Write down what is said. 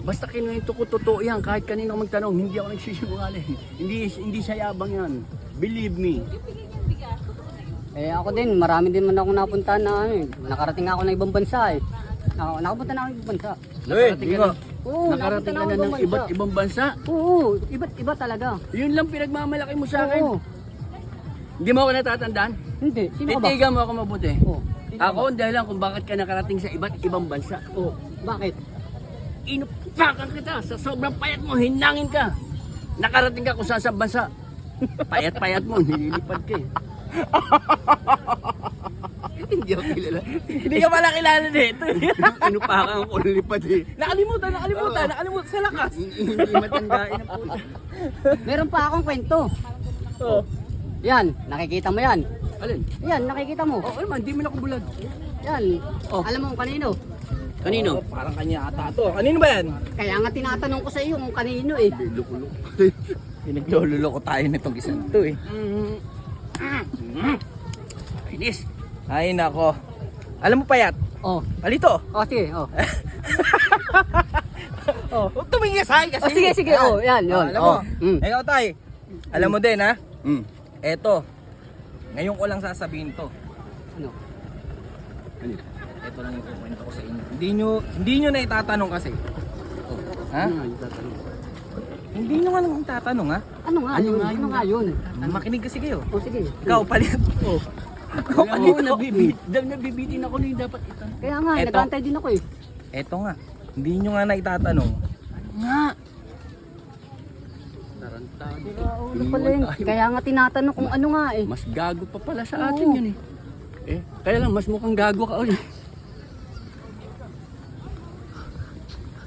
Basta kinuwento ko totoo yan, kahit kanino magtanong, hindi ako nagsisinungaling. Hindi sa yabang yan. Believe me. Eh ako din, marami din man ako napunta na ano, nakarating ako ng ibang bansa eh. Nakapunta na ako ng ibang bansa. Nakarating ka na, Oo, nakarating ka na nakapunta ng ibang iba't ibang bansa. Oo, iba't iba talaga. Yun lang pinagmamalaki mo sa akin. Oo. Hindi mo ako natatandaan? Hindi, sino ka ba? Titigan mo ako mabuti. Oo. Sino ka Ako ang dahilan kung bakit ka nakarating sa iba't ibang bansa. Oo. Bakit? Inupakan kita sa sobrang payat mo, hinangin ka. Nakarating ka kung saan sa bansa. Payat-payat mo, nililipad ka eh. Hindi ako kilala. Hindi ka pala kilala dito. Inupakan ko nilipad eh. Nakalimutan sa lakas. Hindi matandain na po. Meron pa akong kwento. Oh. Yan, nakikita mo yan. Alin? Yan, nakikita mo. Oo naman, hindi mo na ako bulag. Yan. Oh. Alam mo kung kanino? Kanino? Oh, parang kanya ata to. Kanino ba yan? Kaya nga tinatanong ko sa iyo kung kanino eh. Lukulok. Pinaglololoko tayo nitong isang to eh. Inis. Ay nako. Alam mo payat? Oh. Palito. Oh, sige. Oh. Oh, tumingin sa akin kasi. Oh, sige. Oh, yan, yun. Alam mo. Oh. Mm. Ikaw tay. Alam mo din ha? Mm. Eto. Ngayon ko lang sasabihin to. Ano? Ano? Ito lang yung kukwento ko sa inyo. Hindi nyo na itatanong kasi. Oh. Ha? Ano nga yung tatanong? Hindi nyo nga lang itatanong ha? Ano nga Ano yun? nga Ano yun? nga yun? Makinig kasi kayo. Oh, sige. Ikaw palit. Oh. Ikaw Alam mo, palit. nabibitin ako na yung dapat itanong. Kaya nga, Eto. nag-aantay din ako eh. Eto nga. Hindi nyo nga na itatanong. Nga. Tarantado. Ano pala yun? Kaya nga tinatanong kung ano nga eh. Mas gago pa pala sa atin yun eh. Kaya lang mas mukhang gago ka ulit.